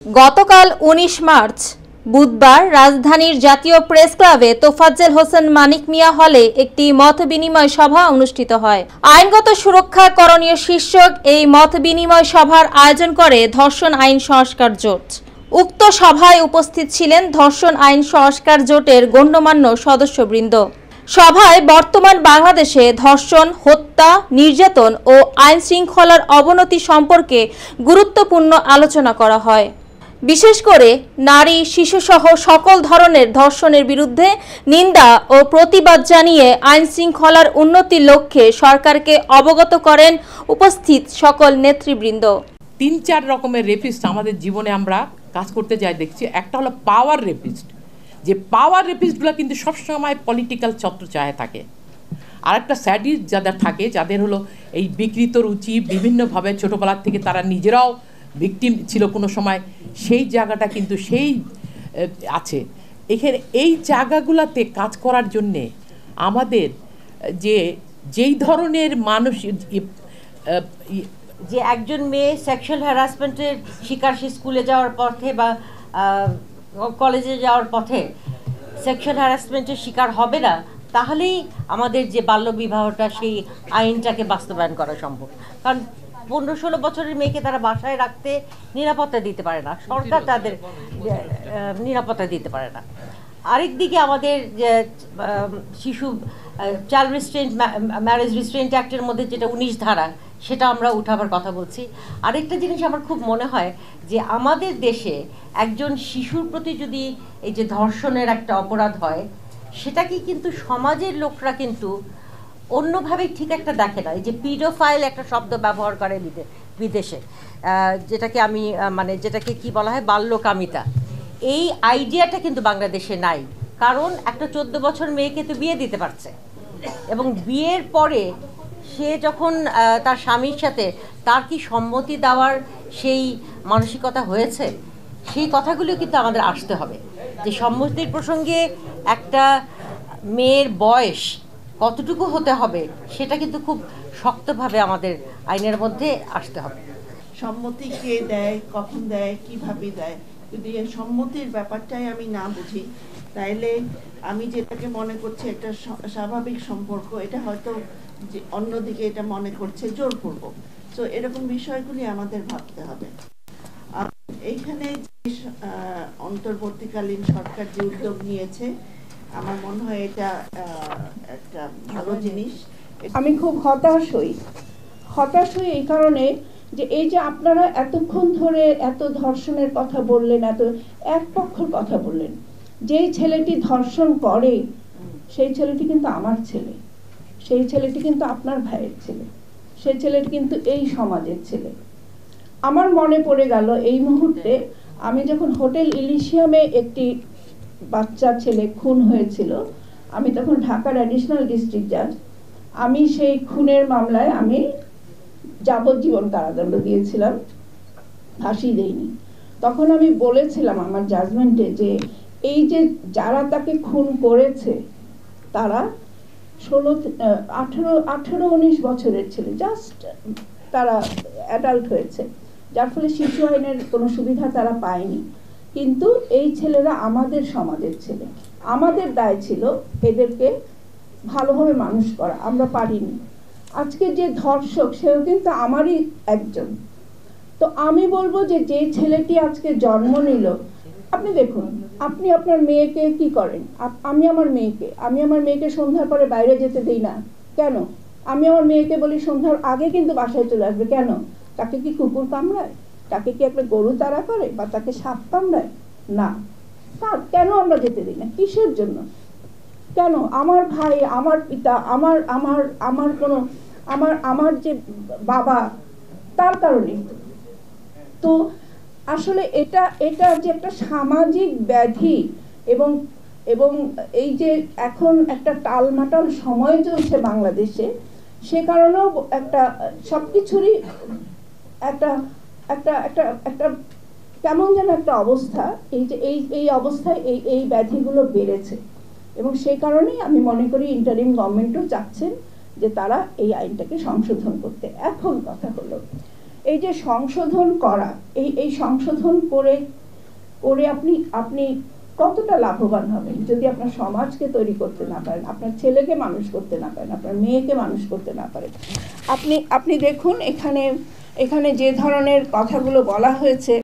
গতকাল ১৯ মার্চ বুধবার রাজধানীর জাতীয় প্রেস ক্লাবে তোফাজ্জল হোসেন মানিক মিয়া হলে একটি মতবিনিময় সভা অনুষ্ঠিত হয়। আইনগত সুরক্ষা করণীয় শীর্ষক এই মতবিনিময় সভার আয়োজন করে ধর্ষণ আইন সংস্কার জোট। উক্ত সভায় উপস্থিত ছিলেন ধর্ষণ আইন সংস্কার জোটের গণ্যমান্য সদস্যবৃন্দ। সভায় বর্তমান বাংলাদেশে ধর্ষণ, হত্যা, নির্যাতন ও আইন শৃঙ্খলার অবনতি সম্পর্কে গুরুত্বপূর্ণ আলোচনা করা হয়। বিশেষ করে নারী, শিশুসহ সকল ধরনের ধর্ষণের বিরুদ্ধে নিন্দা ও প্রতিবাদ জানিয়ে আইন শৃঙ্খলার উন্নতির লক্ষ্যে সরকারকে অবগত করেন উপস্থিত সকল নেতৃবৃন্দ। ৩-৪ রকমের রেপিস্ট আমাদের জীবনে আমরা কাজ করতে যাই দেখছি। একটা হলো পাওয়ার রেপিস্ট, যে পাওয়ার রেপিস্টগুলো কিন্তু সবসময় পলিটিক্যাল ছত্রছায়ায় থাকে। আর একটা স্যাডিস্ট যাদের থাকে, যাদের হলো এই বিকৃত রুচি, বিভিন্নভাবে ছোটোবেলার থেকে তারা নিজেরাও ভিকটিম ছিল কোনো সময়, সেই জায়গাটা কিন্তু সেই আছে এখানে। এই জায়গাগুলোতে কাজ করার জন্যে আমাদের যেই ধরনের মানুষ, যে একজন মেয়ে সেক্সুয়াল হ্যারাসমেন্টের শিকার, সে স্কুলে যাওয়ার পথে বা কলেজে যাওয়ার পথে সেক্সুয়াল হ্যারাসমেন্টের শিকার হবে না, তাহলেই আমাদের যে বাল্যবিবাহটা, সেই আইনটাকে বাস্তবায়ন করা সম্ভব। কারণ 15-16 বছরের মেয়েকে তারা বাসায় রাখতে নিরাপত্তা দিতে পারে না, সরকার তাদের নিরাপত্তা দিতে পারে না। আরেক দিকে আমাদের শিশু চাইল্ড রিস্ট্রেন্ট, ম্যারেজ রিস্ট্রেন্ট অ্যাক্টের মধ্যে যেটা 19 ধারা, সেটা আমরা উঠাবার কথা বলছি। আরেকটা জিনিস আমার খুব মনে হয় যে আমাদের দেশে একজন শিশুর প্রতি যদি এই যে ধর্ষণের একটা অপরাধ হয়, সেটাকে কিন্তু সমাজের লোকরা কিন্তু অন্যভাবে ঠিক একটা দেখে না। এই যে পিডোফাইল একটা শব্দ ব্যবহার করে বিদেশে, যেটাকে আমি যেটাকে কি বলা হয়, বাল্যকামিতা, এই আইডিয়াটা কিন্তু বাংলাদেশে নাই। কারণ একটা 14 বছর মেয়েকে তো বিয়ে দিতে পারছে, এবং বিয়ের পরে সে যখন তার স্বামীর সাথে তার কি সম্মতি দেওয়ার সেই মানসিকতা হয়েছে, সেই কথাগুলো কিন্তু আমাদের আসতে হবে। যে সম্মতির প্রসঙ্গে একটা মেয়ের বয়স কতটুকু হতে হবে, সেটা কিন্তু খুব শক্তভাবে আমাদের আইনের মধ্যে আসতে হবে। সম্মতি কে দেয়, কখন দেয়, কিভাবে দেয়, যদি এই সম্মতির ব্যাপারটাই আমি না বুঝি, তাইলে আমি যেটাকে মনে করছি একটা স্বাভাবিক সম্পর্ক, এটা হয়তো যে অন্যদিকে এটা মনে করছে জোরপূর্বক। তো এরকম বিষয়গুলি আমাদের ভাবতে হবে। এইখানে অন্তর্বর্তীকালীন সরকার যে উদ্যোগ নিয়েছে, আমার মনে হয় এটা একটা ভালো জিনিস। আমি খুব হতাশ হই এই কারণে যে এই যে আপনারা এতক্ষণ ধরে এত ধর্ষণের কথা বললেন, এত এক পক্ষের কথা বললেন। যেই ছেলেটি ধর্ষণ করে সেই ছেলেটি কিন্তু আমার ছেলে, সেই ছেলেটি কিন্তু আপনার ভাইয়ের ছেলে, সেই ছেলেটি কিন্তু এই সমাজের ছেলে। আমার মনে পড়ে গেল এই মুহূর্তে, আমি যখন হোটেল ইলিশিয়ামে একটি বাচ্চা ছেলে খুন হয়েছিল, আমি তখন ঢাকার অ্যাডিশনাল ডিস্ট্রিক্ট জাজ। আমি সেই খুনের মামলায় আমি যাবজ্জীবন কারাদণ্ড দিয়েছিলাম, ফাঁসি দেইনি। তখন আমি বলেছিলাম আমার জাজমেন্টে যে এই যে যারা তাকে খুন করেছে তারা 18-19 বছরের ছেলে, জাস্ট তারা অ্যাডাল্ট হয়েছে, যার ফলে শিশু আইনের কোনো সুবিধা তারা পায়নি। কিন্তু এই ছেলেরা আমাদের সমাজের ছেলে, আমাদের দায় ছিল এদেরকে ভালোভাবে মানুষ করা, আমরা পারিনি। আজকে যে ধর্ষক, সেও কিন্তু আমারই একজন। তো আমি বলবো যে যে ছেলেটি আজকে জন্ম নিল, আপনি দেখুন, আপনি আপনার মেয়েকে কি করেন? আমি আমার মেয়েকে সন্ধ্যার পরে বাইরে যেতে দিই না। কেন? আমি আমার মেয়েকে বলি সন্ধ্যার আগে কিন্তু বাসায় চলে আসবে। কেন? তাকে কি কুকুর কামড়ায়? তাকে কি একটা গরু তাড়া করে, বা তাকে সাপ কামড়ায়? না। কেন আমরা যেতে দিই না? কিসের জন্য? কেন? আমার ভাই, আমার পিতা, আমার যে বাবা, তার কারণে। তো আসলে এটা যে একটা সামাজিক ব্যাধি, এবং এই যে এখন একটা টালমাটাল সময় চলছে বাংলাদেশে, সে কারণেও একটা সবকিছুরই একটা একটা একটা একটা কেমন যেন একটা অবস্থা, এই যে এই অবস্থায় এই ব্যাধিগুলো বেড়েছে। এবং সেই কারণেই আমি মনে করি ইন্টারিম গভর্নমেন্টও চাচ্ছেন যে তারা এই আইনটাকে সংশোধন করতে। এখন কথা হলো এই যে সংশোধন করা, এই সংশোধন করে আপনি কতটা লাভবান হবেন যদি আপনার সমাজকে তৈরি করতে না পারেন, আপনার ছেলেকে মানুষ করতে না পারেন, আপনার মেয়েকে মানুষ করতে না পারেন। আপনি দেখুন এখানে যে ধরনের কথাগুলো বলা হয়েছে,